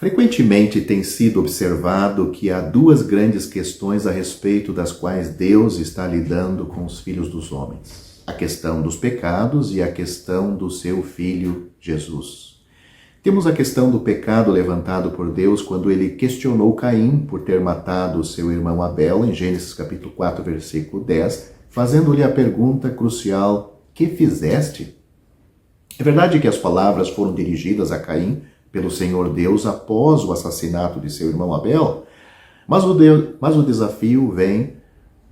Frequentemente tem sido observado que há duas grandes questões a respeito das quais Deus está lidando com os filhos dos homens: a questão dos pecados e a questão do seu Filho Jesus. Temos a questão do pecado levantado por Deus quando ele questionou Caim por ter matado seu irmão Abel, em Gênesis capítulo 4, versículo 10, fazendo-lhe a pergunta crucial: que fizeste? É verdade que as palavras foram dirigidas a Caim pelo Senhor Deus após o assassinato de seu irmão Abel, mas o desafio vem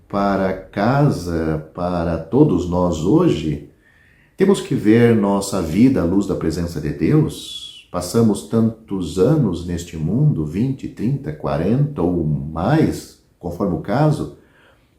para casa, para todos nós hoje. Temos que ver nossa vida à luz da presença de Deus. Passamos tantos anos neste mundo, 20, 30, 40 ou mais, conforme o caso.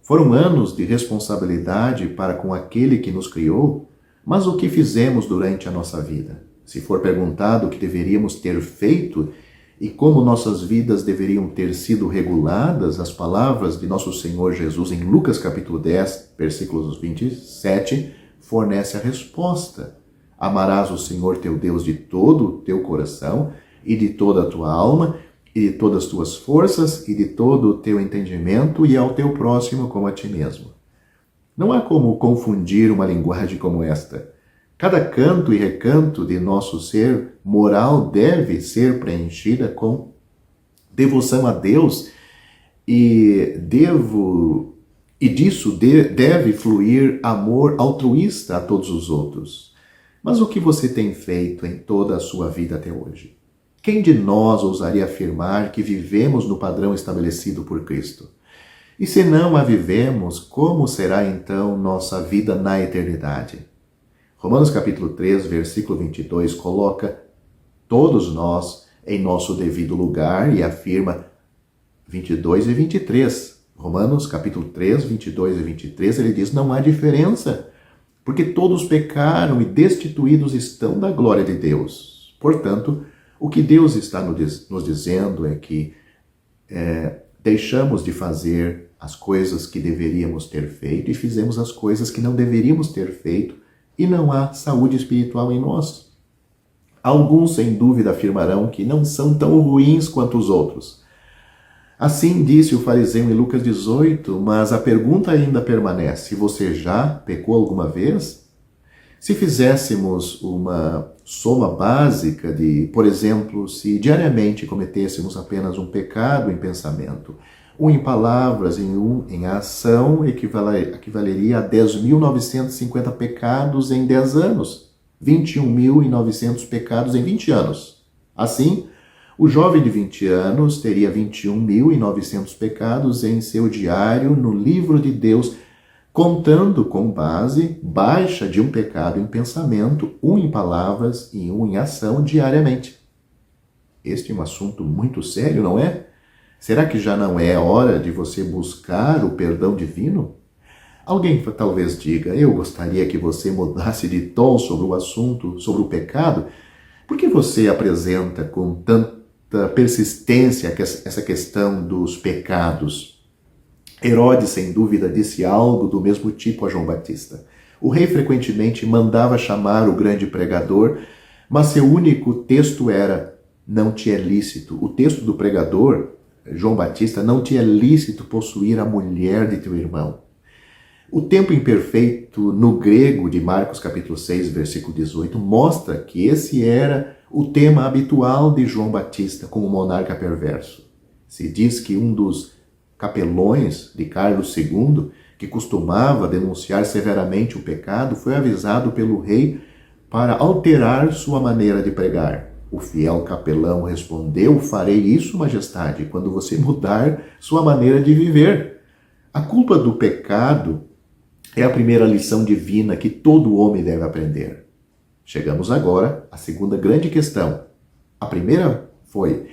Foram anos de responsabilidade para com aquele que nos criou, mas o que fizemos durante a nossa vida? Se for perguntado o que deveríamos ter feito e como nossas vidas deveriam ter sido reguladas, as palavras de nosso Senhor Jesus em Lucas capítulo 10, versículos 27, fornece a resposta. Amarás o Senhor teu Deus de todo o teu coração e de toda a tua alma e de todas as tuas forças e de todo o teu entendimento e ao teu próximo como a ti mesmo. Não há como confundir uma linguagem como esta. Cada canto e recanto de nosso ser moral deve ser preenchida com devoção a Deus e disso deve fluir amor altruísta a todos os outros. Mas o que você tem feito em toda a sua vida até hoje? Quem de nós ousaria afirmar que vivemos no padrão estabelecido por Cristo? E se não a vivemos, como será então nossa vida na eternidade? Romanos capítulo 3, versículo 22, coloca todos nós em nosso devido lugar e afirma 22 e 23. Romanos capítulo 3, 22 e 23, ele diz: não há diferença, porque todos pecaram e destituídos estão da glória de Deus. Portanto, o que Deus está nos dizendo é que deixamos de fazer as coisas que deveríamos ter feito e fizemos as coisas que não deveríamos ter feito, e não há saúde espiritual em nós. Alguns, sem dúvida, afirmarão que não são tão ruins quanto os outros. Assim disse o fariseu em Lucas 18, mas a pergunta ainda permanece: você já pecou alguma vez? Se fizéssemos uma soma básica de, por exemplo, se diariamente cometêssemos apenas um pecado em pensamento, um em palavras e um em ação, equivaleria a 10.950 pecados em 10 anos, 21.900 pecados em 20 anos. Assim, o jovem de 20 anos teria 21.900 pecados em seu diário no livro de Deus, contando com base baixa de um pecado em pensamento, um em palavras e um em ação diariamente. Este é um assunto muito sério, não é? Será que já não é hora de você buscar o perdão divino? Alguém talvez diga: eu gostaria que você mudasse de tom sobre o assunto, sobre o pecado. Por que você apresenta com tanta persistência essa questão dos pecados? Herodes, sem dúvida, disse algo do mesmo tipo a João Batista. O rei frequentemente mandava chamar o grande pregador, mas seu único texto era: não te é lícito. O texto do pregador, João Batista: não te é lícito possuir a mulher de teu irmão. O tempo imperfeito no grego de Marcos capítulo 6, versículo 18, mostra que esse era o tema habitual de João Batista como monarca perverso. Se diz que um dos capelões de Carlos II, que costumava denunciar severamente o pecado, foi avisado pelo rei para alterar sua maneira de pregar. O fiel capelão respondeu: farei isso, majestade, quando você mudar sua maneira de viver. A culpa do pecado é a primeira lição divina que todo homem deve aprender. Chegamos agora à segunda grande questão. A primeira foi: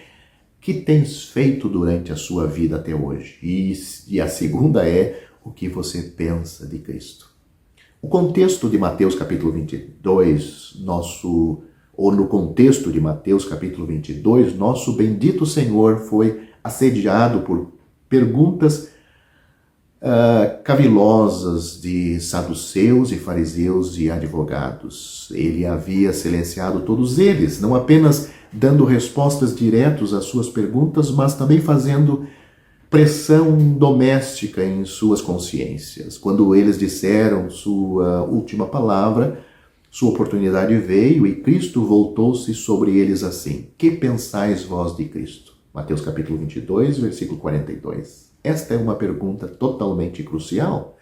que tens feito durante a sua vida até hoje? E a segunda é: o que você pensa de Cristo? O contexto de Mateus capítulo 22, no contexto de Mateus capítulo 22, nosso bendito Senhor foi assediado por perguntas cavilosas de saduceus e fariseus e advogados. Ele havia silenciado todos eles, não apenas dando respostas diretas às suas perguntas, mas também fazendo pressão doméstica em suas consciências. Quando eles disseram sua última palavra, sua oportunidade veio e Cristo voltou-se sobre eles assim: que pensais vós de Cristo? Mateus capítulo 22, versículo 42. Esta é uma pergunta totalmente crucial,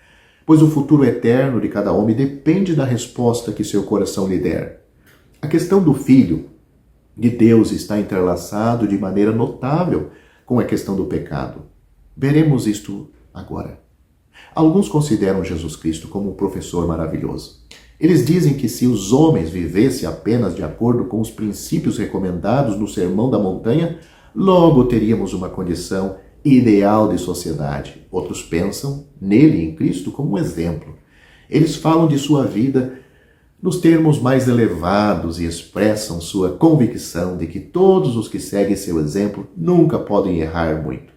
pois o futuro eterno de cada homem depende da resposta que seu coração lhe der. A questão do Filho de Deus está entrelaçado de maneira notável com a questão do pecado. Veremos isto agora. Alguns consideram Jesus Cristo como um professor maravilhoso. Eles dizem que se os homens vivessem apenas de acordo com os princípios recomendados no Sermão da Montanha, logo teríamos uma condição ideal de sociedade. Outros pensam nele, em Cristo, como um exemplo. Eles falam de sua vida nos termos mais elevados e expressam sua convicção de que todos os que seguem seu exemplo nunca podem errar muito.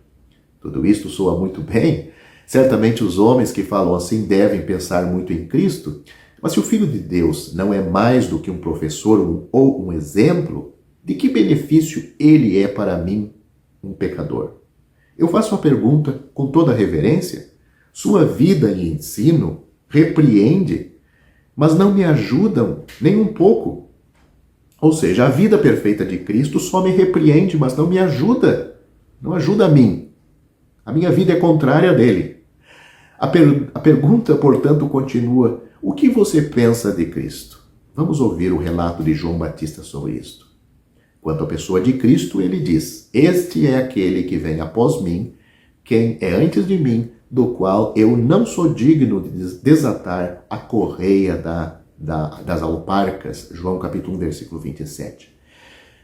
Tudo isto soa muito bem. Certamente os homens que falam assim devem pensar muito em Cristo, mas se o Filho de Deus não é mais do que um professor ou um exemplo, de que benefício ele é para mim, um pecador? Eu faço uma pergunta com toda reverência. Sua vida e ensino repreende, mas não me ajudam nem um pouco. Ou seja, a vida perfeita de Cristo só me repreende, mas não me ajuda. Não ajuda a mim. A minha vida é contrária dele. A pergunta, portanto, continua: o que você pensa de Cristo? Vamos ouvir o relato de João Batista sobre isto. Quanto à pessoa de Cristo, ele diz: este é aquele que vem após mim, quem é antes de mim, do qual eu não sou digno de desatar a correia das alparcas. João capítulo 1, versículo 27.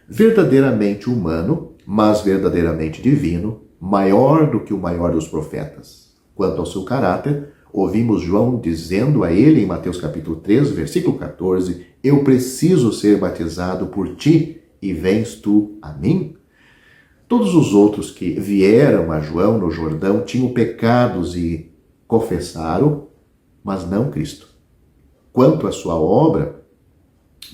Verdadeiramente humano, mas verdadeiramente divino, maior do que o maior dos profetas. Quanto ao seu caráter, ouvimos João dizendo a ele em Mateus capítulo 3, versículo 14: eu preciso ser batizado por ti, e vens tu a mim? Todos os outros que vieram a João no Jordão tinham pecados e confessaram, mas não Cristo. Quanto à sua obra,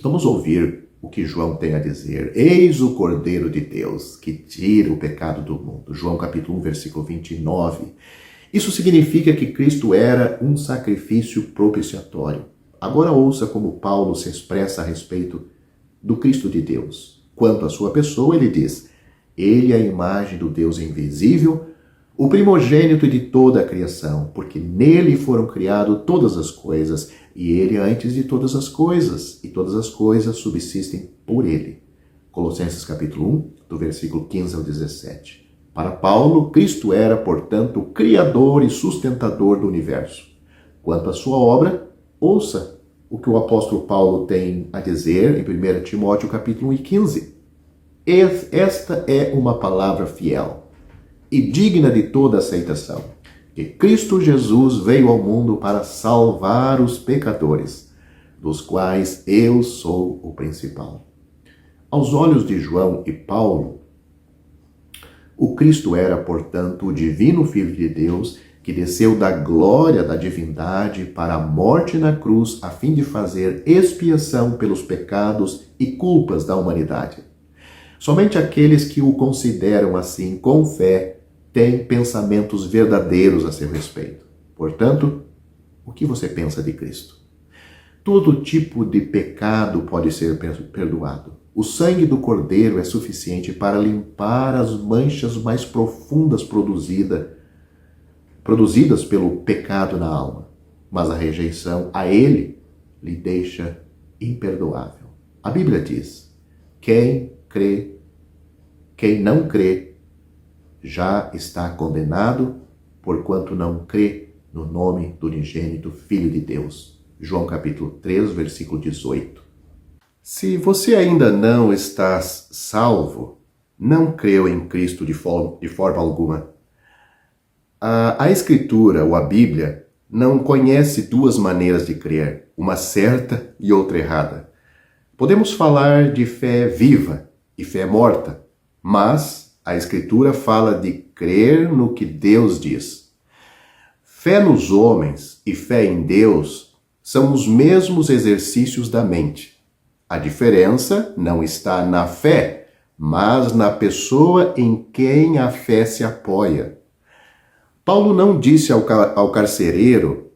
vamos ouvir o que João tem a dizer. Eis o Cordeiro de Deus, que tira o pecado do mundo. João capítulo 1, versículo 29. Isso significa que Cristo era um sacrifício propiciatório. Agora ouça como Paulo se expressa a respeito do Cristo de Deus. Quanto à sua pessoa, ele diz: ele é a imagem do Deus invisível, o primogênito de toda a criação, porque nele foram criadas todas as coisas, e ele é antes de todas as coisas, e todas as coisas subsistem por ele. Colossenses capítulo 1, do versículo 15 ao 17. Para Paulo, Cristo era, portanto, o criador e sustentador do universo. Quanto à sua obra, ouça o que o apóstolo Paulo tem a dizer em 1 Timóteo capítulo 1 e 15. Esta é uma palavra fiel e digna de toda aceitação, que Cristo Jesus veio ao mundo para salvar os pecadores, dos quais eu sou o principal. Aos olhos de João e Paulo, o Cristo era, portanto, o divino Filho de Deus que desceu da glória da divindade para a morte na cruz a fim de fazer expiação pelos pecados e culpas da humanidade. Somente aqueles que o consideram assim com fé têm pensamentos verdadeiros a seu respeito. Portanto, o que você pensa de Cristo? Todo tipo de pecado pode ser perdoado. O sangue do Cordeiro é suficiente para limpar as manchas mais profundas produzidas pelo pecado na alma. Mas a rejeição a ele lhe deixa imperdoável. A Bíblia diz: quem não crê já está condenado, porquanto não crê no nome do unigênito Filho de Deus. João capítulo 3, versículo 18. Se você ainda não está salvo, não creu em Cristo de forma alguma. A Escritura, ou a Bíblia, não conhece duas maneiras de crer, uma certa e outra errada. Podemos falar de fé viva e fé morta, mas a Escritura fala de crer no que Deus diz. Fé nos homens e fé em Deus são os mesmos exercícios da mente. A diferença não está na fé, mas na pessoa em quem a fé se apoia. Paulo não disse ao carcereiro,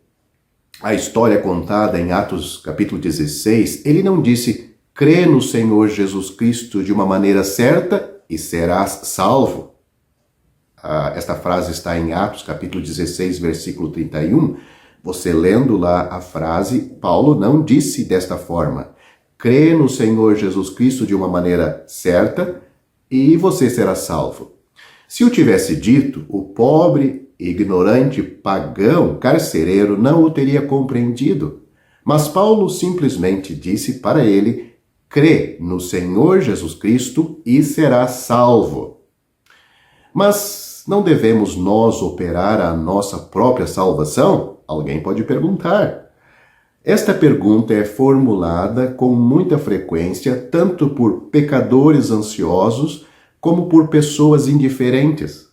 a história contada em Atos capítulo 16, ele não disse, crê no Senhor Jesus Cristo de uma maneira certa e serás salvo. Esta frase está em Atos capítulo 16, versículo 31. Você lendo lá a frase, Paulo não disse desta forma, crê no Senhor Jesus Cristo de uma maneira certa e você será salvo. Se o tivesse dito, o pobre, ignorante, pagão, carcereiro não o teria compreendido. Mas Paulo simplesmente disse para ele, crê no Senhor Jesus Cristo e será salvo. Mas não devemos nós operar a nossa própria salvação? Alguém pode perguntar. Esta pergunta é formulada com muita frequência tanto por pecadores ansiosos como por pessoas indiferentes.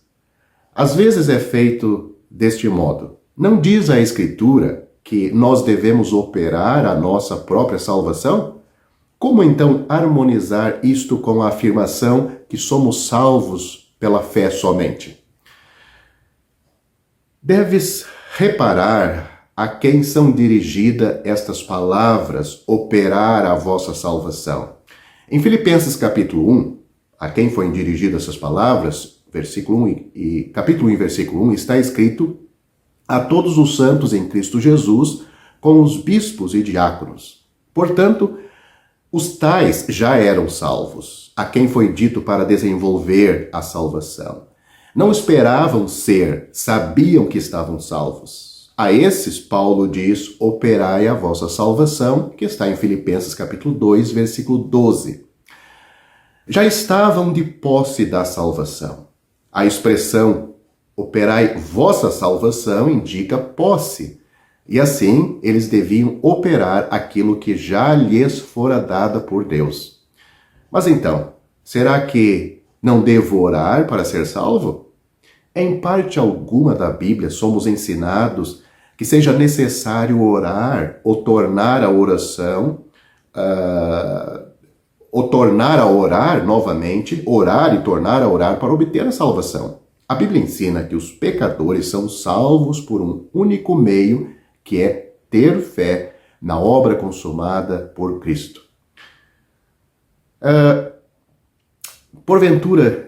Às vezes é feito deste modo. Não diz a Escritura que nós devemos operar a nossa própria salvação? Como então harmonizar isto com a afirmação que somos salvos pela fé somente? Deves reparar a quem são dirigidas estas palavras, operar a vossa salvação. Em Filipenses capítulo 1, a quem foram dirigidas essas palavras, capítulo 1, versículo 1, está escrito a todos os santos em Cristo Jesus, com os bispos e diáconos. Portanto, os tais já eram salvos, a quem foi dito para desenvolver a salvação. Não esperavam ser, sabiam que estavam salvos. A esses, Paulo diz, operai a vossa salvação, que está em Filipenses capítulo 2, versículo 12. Já estavam de posse da salvação. A expressão operai vossa salvação indica posse. E assim, eles deviam operar aquilo que já lhes fora dada por Deus. Mas então, será que não devo orar para ser salvo? Em parte alguma da Bíblia somos ensinados que seja necessário orar ou tornar a oração, ou tornar a orar novamente, orar e tornar a orar para obter a salvação. A Bíblia ensina que os pecadores são salvos por um único meio, que é ter fé na obra consumada por Cristo. Porventura,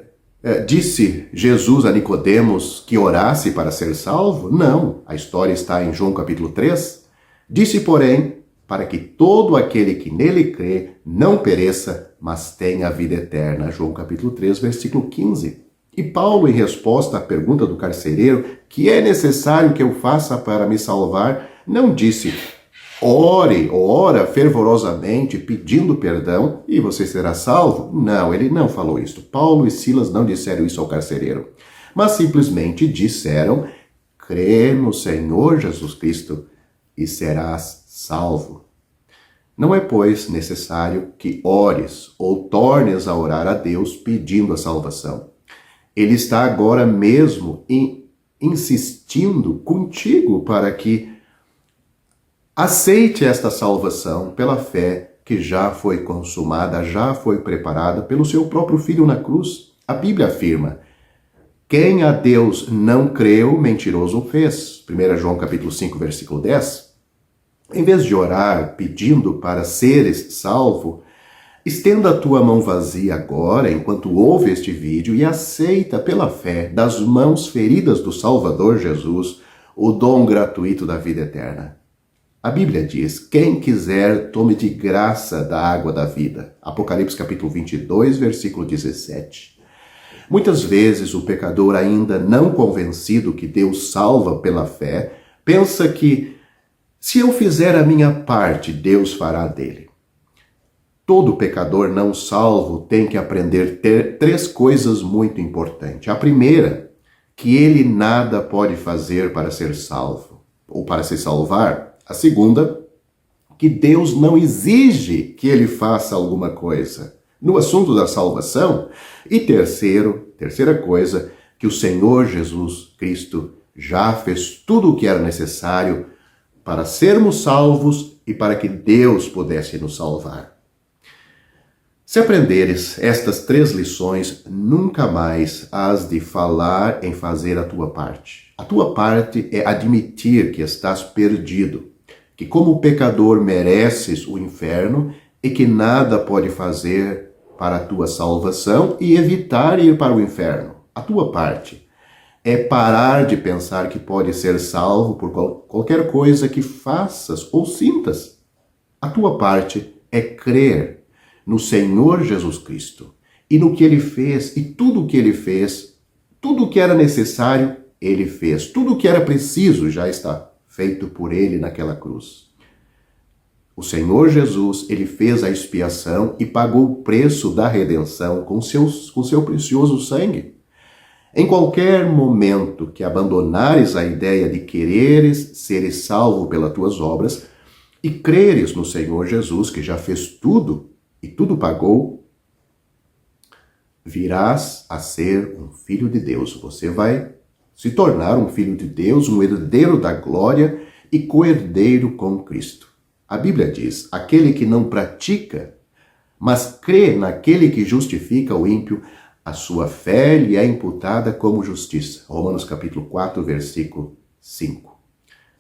disse Jesus a Nicodemos que orasse para ser salvo? Não, a história está em João capítulo 3. Disse, porém, para que todo aquele que nele crê não pereça, mas tenha a vida eterna. João capítulo 3, versículo 15. E Paulo, em resposta à pergunta do carcereiro, que é necessário que eu faça para me salvar, não disse, ore ou ora fervorosamente pedindo perdão e você será salvo? Não, ele não falou isso. Paulo e Silas não disseram isso ao carcereiro, mas simplesmente disseram, crê no Senhor Jesus Cristo e serás salvo. Não é, pois, necessário que ores ou tornes a orar a Deus pedindo a salvação. Ele está agora mesmo insistindo contigo para que aceite esta salvação pela fé que já foi consumada, já foi preparada pelo seu próprio Filho na cruz. A Bíblia afirma, quem a Deus não creu, mentiroso fez. 1 João capítulo 5, versículo 10. Em vez de orar pedindo para seres salvo, estenda a tua mão vazia agora, enquanto ouve este vídeo, e aceita pela fé, das mãos feridas do Salvador Jesus, o dom gratuito da vida eterna. A Bíblia diz, quem quiser, tome de graça da água da vida. Apocalipse capítulo 22, versículo 17. Muitas vezes o pecador, ainda não convencido que Deus salva pela fé, pensa que, se eu fizer a minha parte, Deus fará dele. Todo pecador não salvo tem que aprender três coisas muito importantes. A primeira, que ele nada pode fazer para ser salvo, ou para se salvar. A segunda, que Deus não exige que ele faça alguma coisa no assunto da salvação. E terceira coisa, que o Senhor Jesus Cristo já fez tudo o que era necessário para sermos salvos e para que Deus pudesse nos salvar. Se aprenderes estas 3 lições, nunca mais hás de falar em fazer a tua parte. A tua parte é admitir que estás perdido, que como pecador mereces o inferno e que nada pode fazer para a tua salvação e evitar ir para o inferno. A tua parte é parar de pensar que pode ser salvo por qualquer coisa que faças ou sintas. A tua parte é crer no Senhor Jesus Cristo e no que Ele fez, e tudo o que Ele fez, tudo o que era necessário, Ele fez. Tudo o que era preciso já está feito por Ele naquela cruz. O Senhor Jesus, Ele fez a expiação e pagou o preço da redenção com seu precioso sangue. Em qualquer momento que abandonares a ideia de quereres seres salvo pelas tuas obras e creres no Senhor Jesus, que já fez tudo e tudo pagou, virás a ser um filho de Deus. Você vai se tornar um filho de Deus, um herdeiro da glória e co-herdeiro com Cristo. A Bíblia diz: aquele que não pratica, mas crê naquele que justifica o ímpio, a sua fé lhe é imputada como justiça. Romanos capítulo 4, versículo 5.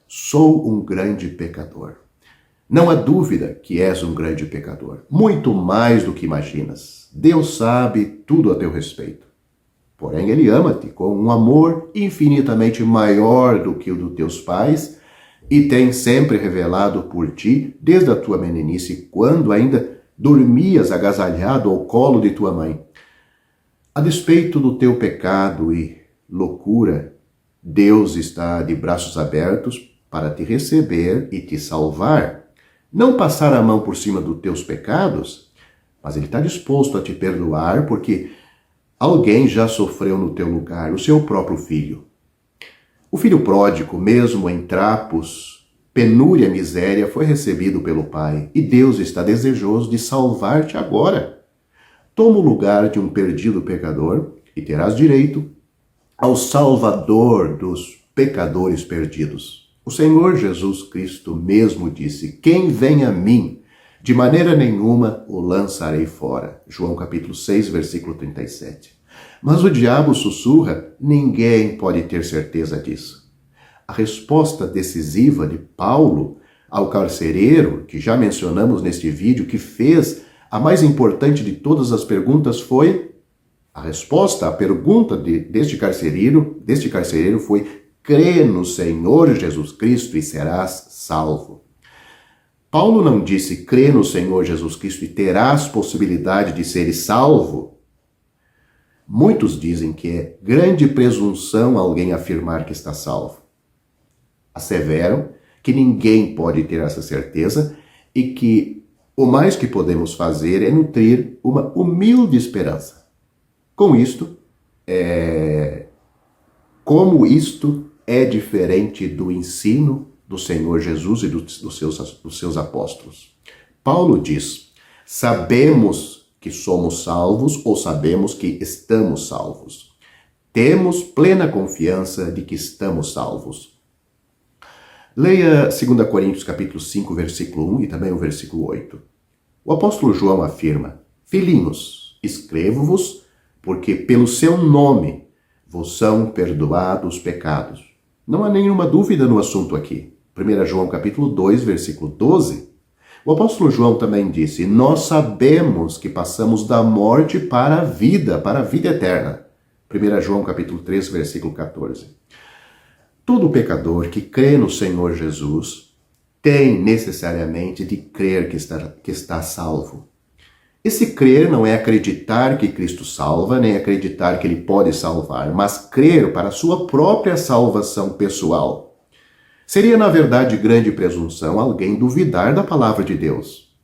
Sou um grande pecador. Não há dúvida que és um grande pecador, muito mais do que imaginas. Deus sabe tudo a teu respeito. Porém, Ele ama-te com um amor infinitamente maior do que o dos teus pais e tem sempre revelado por ti desde a tua meninice, quando ainda dormias agasalhado ao colo de tua mãe. A despeito do teu pecado e loucura, Deus está de braços abertos para te receber e te salvar. Não passar a mão por cima dos teus pecados, mas Ele está disposto a te perdoar porque alguém já sofreu no teu lugar, o seu próprio filho. O filho pródigo, mesmo em trapos, penúria, miséria, foi recebido pelo Pai e Deus está desejoso de salvar-te agora. Toma o lugar de um perdido pecador e terás direito ao Salvador dos pecadores perdidos. O Senhor Jesus Cristo mesmo disse: quem vem a mim, de maneira nenhuma o lançarei fora. João capítulo 6, versículo 37. Mas o diabo sussurra: ninguém pode ter certeza disso. A resposta decisiva de Paulo ao carcereiro, que já mencionamos neste vídeo, que fez a mais importante de todas as perguntas, foi... A resposta à pergunta deste carcereiro foi: crê no Senhor Jesus Cristo e serás salvo. Paulo não disse: crê no Senhor Jesus Cristo e terás possibilidade de seres salvo. Muitos dizem que é grande presunção alguém afirmar que está salvo. Asseveram que ninguém pode ter essa certeza e que o mais que podemos fazer é nutrir uma humilde esperança. Com isto, como isto é diferente do ensino do Senhor Jesus e dos seus apóstolos. Paulo diz: sabemos que somos salvos ou sabemos que estamos salvos. Temos plena confiança de que estamos salvos. Leia 2 Coríntios capítulo 5, versículo 1 e também o versículo 8. O apóstolo João afirma: filhinhos, escrevo-vos porque pelo seu nome vos são perdoados os pecados. Não há nenhuma dúvida no assunto aqui. 1 João capítulo 2, versículo 12. O apóstolo João também disse: nós sabemos que passamos da morte para a vida eterna. 1 João capítulo 3, versículo 14. Todo pecador que crê no Senhor Jesus tem necessariamente de crer que está salvo. Esse crer não é acreditar que Cristo salva, nem acreditar que Ele pode salvar, mas crer para a sua própria salvação pessoal. Seria, na verdade, grande presunção alguém duvidar da palavra de Deus.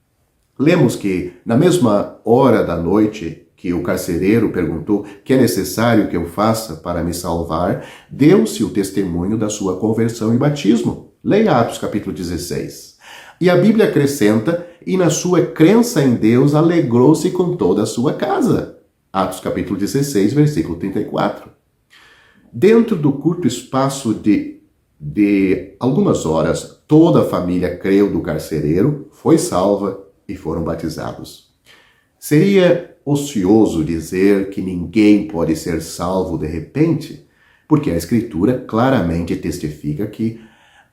Lemos que, na mesma hora da noite que o carcereiro perguntou: que é necessário que eu faça para me salvar, deu-se o testemunho da sua conversão e batismo. Leia Atos capítulo 16. E a Bíblia acrescenta: e na sua crença em Deus alegrou-se com toda a sua casa. Atos capítulo 16, versículo 34. Dentro do curto espaço de algumas horas, toda a família creu do carcereiro, foi salva e foram batizados. Seria ocioso dizer que ninguém pode ser salvo de repente, porque a Escritura claramente testifica que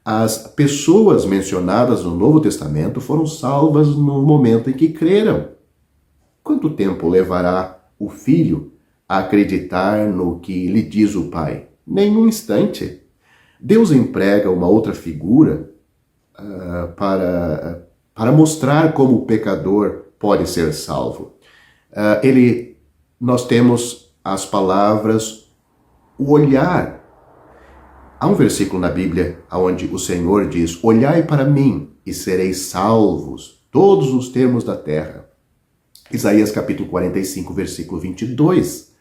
as pessoas mencionadas no Novo Testamento foram salvas no momento em que creram. Quanto tempo levará o filho a acreditar no que lhe diz o pai? Nenhum instante. Deus emprega uma outra figura para mostrar como o pecador pode ser salvo. Nós temos as palavras, o olhar. Há um versículo na Bíblia onde o Senhor diz: olhai para mim e sereis salvos, todos os termos da terra. Isaías capítulo 45, versículo 22.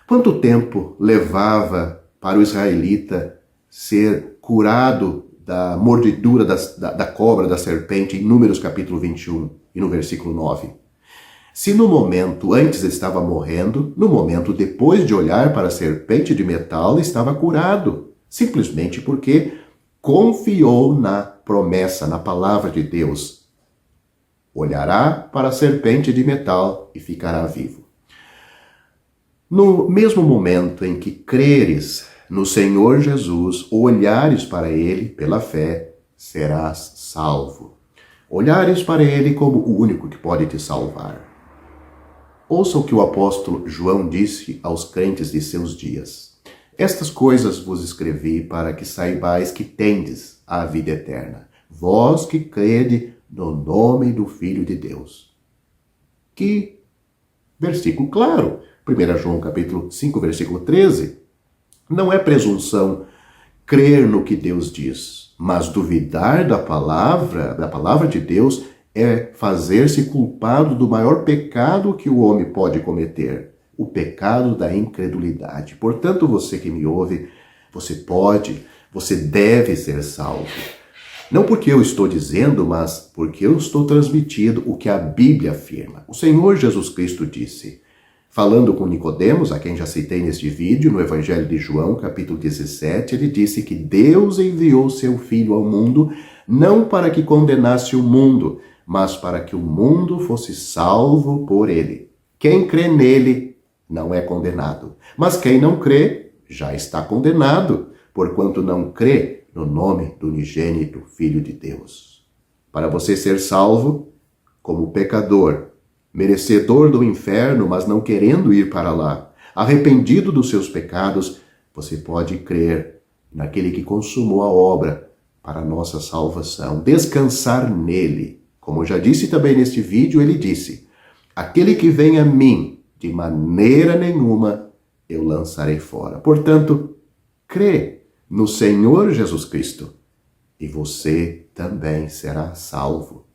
Quanto tempo levava para o israelita ser curado da mordidura da cobra, da serpente, em Números capítulo 21 e no versículo 9? Se no momento antes estava morrendo, no momento depois de olhar para a serpente de metal estava curado, simplesmente porque confiou na promessa, na palavra de Deus. Olhará para a serpente de metal e ficará vivo. No mesmo momento em que creres no Senhor Jesus, ou olhares para Ele pela fé, serás salvo. Olhares para Ele como o único que pode te salvar. Ouça o que o apóstolo João disse aos crentes de seus dias. Estas coisas vos escrevi para que saibais que tendes a vida eterna, vós que crede no nome do Filho de Deus. Que versículo claro. 1 João capítulo 5, versículo 13. Não é presunção crer no que Deus diz, mas duvidar da palavra de Deus é fazer-se culpado do maior pecado que o homem pode cometer, o pecado da incredulidade. Portanto, você que me ouve, você deve ser salvo. Não porque eu estou dizendo, mas porque eu estou transmitindo o que a Bíblia afirma. O Senhor Jesus Cristo disse, falando com Nicodemos, a quem já citei neste vídeo, no Evangelho de João, capítulo 17, ele disse que Deus enviou seu Filho ao mundo não para que condenasse o mundo, mas para que o mundo fosse salvo por ele. Quem crê nele não é condenado, mas quem não crê já está condenado, porquanto não crê no nome do unigênito Filho de Deus. Para você ser salvo, como pecador, merecedor do inferno, mas não querendo ir para lá, arrependido dos seus pecados, você pode crer naquele que consumou a obra para a nossa salvação, descansar nele. Como eu já disse também neste vídeo, ele disse, aquele que vem a mim, de maneira nenhuma eu lançarei fora. Portanto, crê no Senhor Jesus Cristo e você também será salvo.